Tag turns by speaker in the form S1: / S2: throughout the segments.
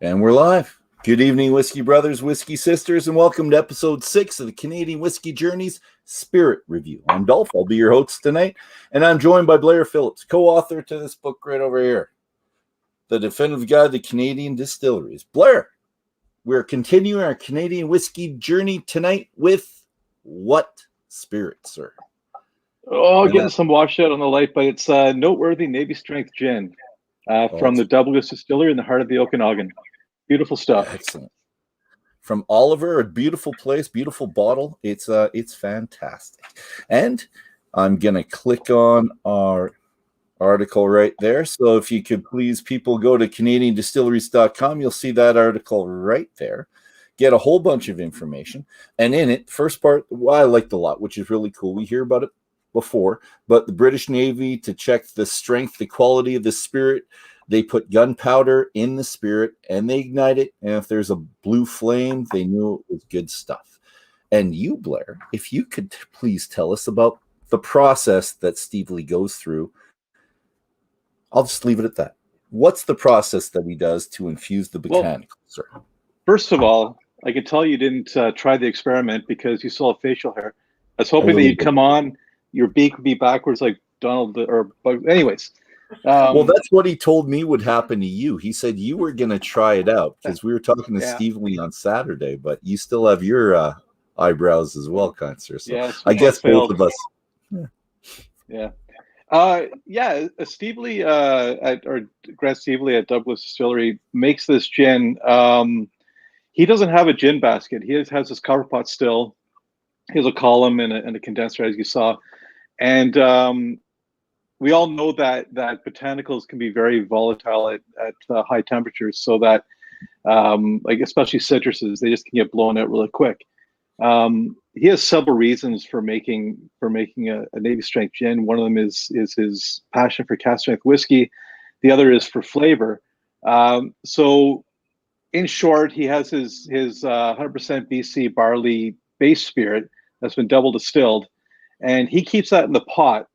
S1: And we're live. Good evening, Whiskey Brothers, Whiskey Sisters, and welcome to episode 6 of the Canadian Whisky Journey's Spirit Review. I'm Dubh. I'll be your host tonight, and I'm joined by Blair Phillips, co-author to this book right over here, The Definitive Guide to Canadian Distilleries. Blair, we're continuing our Canadian Whisky Journey tonight with what spirit, sir?
S2: Oh, getting some washout on the light, but it's noteworthy Navy Strength Gin from the Dubh Distillery in the heart of the Okanagan. Beautiful stuff.
S1: Excellent. From Oliver, a beautiful place, beautiful bottle. It's fantastic. And I'm gonna click on our article right there. So if you could please, people, go to CanadianDistilleries.com. You'll see that article right there. Get a whole bunch of information. And in it, first part, I liked a lot, which is really cool. We hear about it before, but the British Navy, to check the strength, the quality of the spirit, they put gunpowder in the spirit and they ignite it. And if there's a blue flame, they knew it was good stuff. And you, Blair, if you could please tell us about the process that Steve Lee goes through. I'll just leave it at that. What's the process that he does to infuse the botanical, sir?
S2: First of all, I can tell you didn't try the experiment because you still have facial hair. I was hoping that you'd come on, your beak would be backwards like Donald or Bug. Anyways.
S1: Well, that's what he told me would happen to you. He said you were going to try it out because we were talking to Steve Lee on Saturday, but you still have your eyebrows as well, kind sir. So I guess both of us.
S2: Steve Lee Grant Steve Lee at Dubh Distillery makes this gin. He doesn't have a gin basket. He has his cover pot still. He has a column and a condenser, as you saw, and we all know that botanicals can be very volatile at high temperatures, so that like especially citruses, they just can get blown out really quick. He has several reasons for making a Navy Strength gin. One of them is his passion for cask strength whiskey. The other is for flavor. So in short, he has his 100% BC barley base spirit that's been double distilled, and he keeps that in the pot.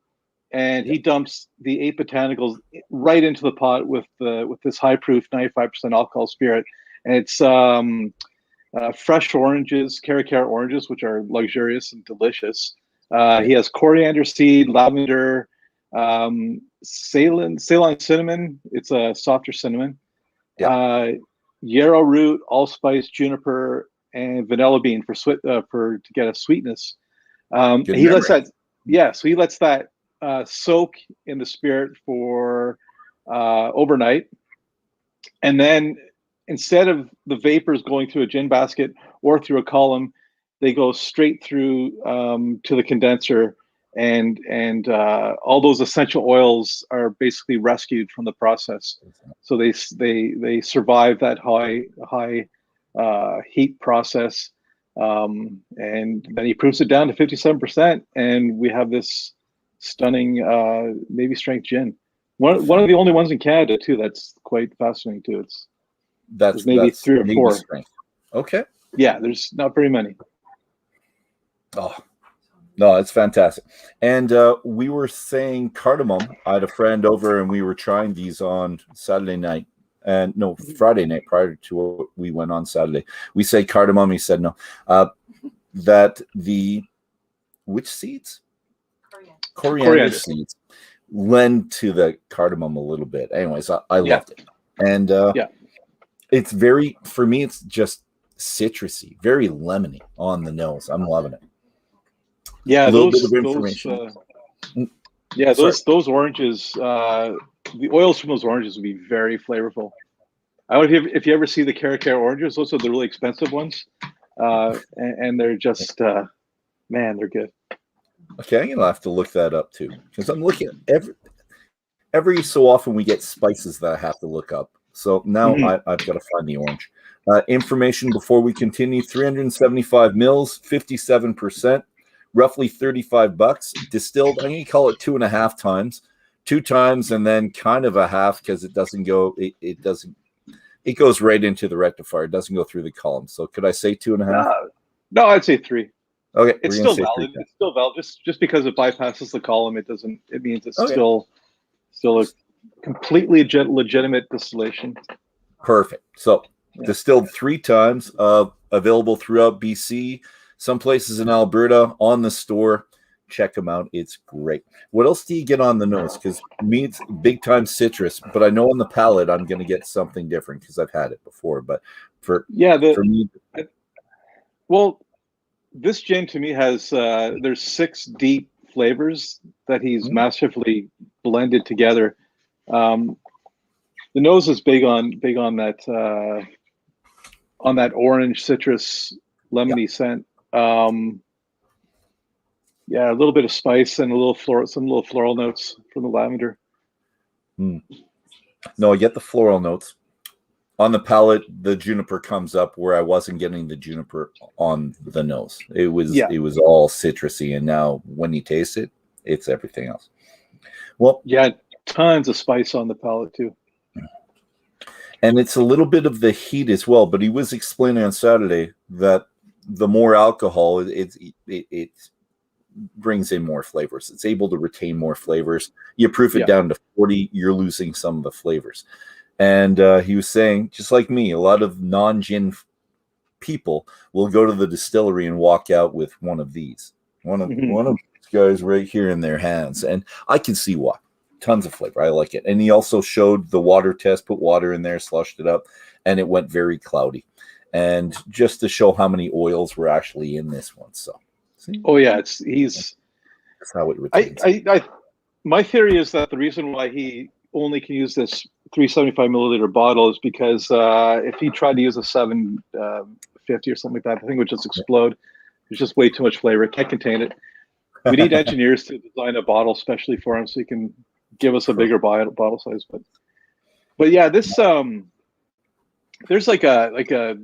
S2: And he dumps the 8 botanicals right into the pot with this high proof 95% alcohol spirit, and it's fresh oranges, Caracara oranges, which are luxurious and delicious. He has coriander seed, lavender, Ceylon cinnamon. It's a softer cinnamon. Yarrow root, allspice, juniper, and vanilla bean to get a sweetness. He lets that. So he lets that soak in the spirit for overnight, and then instead of the vapors going through a gin basket or through a column, they go straight through to the condenser, and all those essential oils are basically rescued from the process. So they survive that high heat process, and then he proofs it down to 57%, and we have this stunning Navy Strength gin. One of the only ones in Canada too. That's quite fascinating too. There's maybe 3 or 4.
S1: Strength. Okay.
S2: Yeah, there's not very many.
S1: Oh, no, it's fantastic. And we were saying cardamom. I had a friend over and we were trying these on Saturday night. And no, Friday night prior to what we went on Saturday. We say cardamom. He said no. Which seeds? Coriander seeds lend to the cardamom a little bit. Anyways, I loved it. And it's for me, it's just citrusy, very lemony on the nose. I'm loving it.
S2: Yeah,
S1: bit of information.
S2: Those oranges, the oils from those oranges would be very flavorful. I don't know if you ever see the Caracara oranges. Those are the really expensive ones, and they're just man, they're good.
S1: Okay, I'm gonna have to look that up too, because I'm looking every so often we get spices that I have to look up. So now I've got to find the orange. Information before we continue: 375 mils, 57%, roughly $35. Distilled, I'm gonna call it 2.5 times, 2 times, and then kind of a half because it doesn't go. It doesn't. It goes right into the rectifier. It doesn't go through the column. So could I say 2.5?
S2: No, I'd say 3.
S1: Okay,
S2: it's still valid. It's still valid. Just because it bypasses the column, it doesn't. It means it's still a completely legitimate distillation.
S1: Perfect. So Distilled 3 times, available throughout BC, some places in Alberta, on the store. Check them out. It's great. What else do you get on the nose? Because me, it's big time citrus, but I know on the palate I'm going to get something different because I've had it before. But for me,
S2: well, this gin to me has there's 6 deep flavors that he's masterfully blended together. The nose is big on that orange citrus lemony scent. Yeah, a little bit of spice and some little floral notes from the lavender.
S1: No, I get the floral notes. On the palate, the juniper comes up where I wasn't getting the juniper on the nose. It was all citrusy, and now when you taste it, it's everything else. Well,
S2: yeah, tons of spice on the palate too.
S1: And it's a little bit of the heat as well, but he was explaining on Saturday that the more alcohol, it brings in more flavors. It's able to retain more flavors. You proof it down to 40, you're losing some of the flavors. And he was saying, just like me, a lot of non-gin people will go to the distillery and walk out with one of these. One of these guys right here in their hands. And I can see why. Tons of flavor. I like it. And he also showed the water test, put water in there, slushed it up, and it went very cloudy. And just to show how many oils were actually in this one. So,
S2: that's
S1: how it retains.
S2: My theory is that the reason why he only can use this 375 milliliter bottle is because if he tried to use a 750 or something like that, the thing would just explode. There's just way too much flavor. It can't contain it. We need engineers to design a bottle specially for him so he can give us a bigger bottle size. But yeah, this there's like a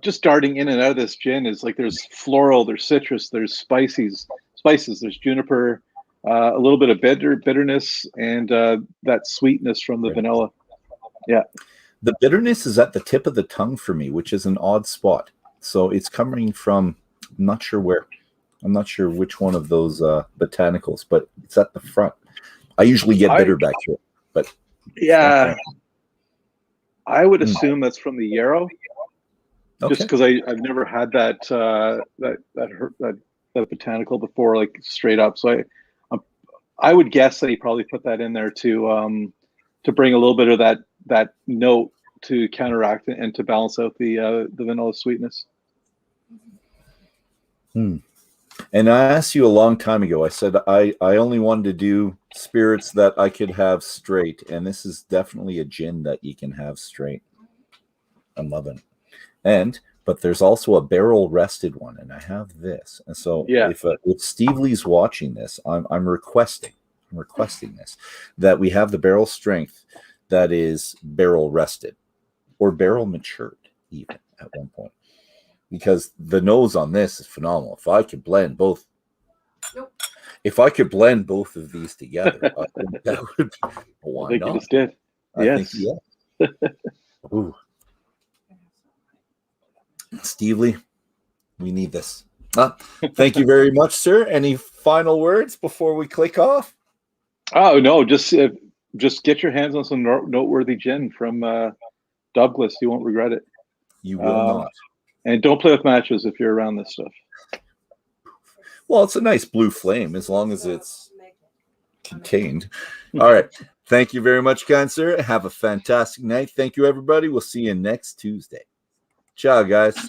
S2: just darting in and out of this gin is like there's floral, there's citrus, there's spices, there's juniper, a little bit of bitterness, and that sweetness from the vanilla. Yeah,
S1: the bitterness is at the tip of the tongue for me, which is an odd spot. So it's coming from, I'm not sure where. I'm not sure which one of those botanicals, but it's at the front. I usually get bitter back here, but
S2: yeah, I would assume that's from the yarrow, just because I've never had that botanical before, like straight up. So I would guess that he probably put that in there to bring a little bit of that note to counteract and to balance out the vanilla sweetness.
S1: And I asked you a long time ago, I said I only wanted to do spirits that I could have straight, and this is definitely a gin that you can have straight. I'm loving it. But there's also a barrel rested one, and I have this. And so if Steve Lee's watching this, I'm requesting this, that we have the barrel strength that is barrel rested or barrel matured even at one point. Because the nose on this is phenomenal. If I could blend both, if I could blend both of these together, I think that would be, why
S2: I think
S1: not?
S2: you just did. Yes.
S1: Ooh. Steve Lee, we need this. Thank you very much, sir. Any final words before we click off?
S2: Oh no, just get your hands on some noteworthy gin from Douglas. You won't regret it.
S1: You will not.
S2: And don't play with matches if you're around this stuff.
S1: Well, it's a nice blue flame as long as it's contained. All right. Thank you very much, kind sir. Have a fantastic night. Thank you, everybody. We'll see you next Tuesday. Ciao, guys.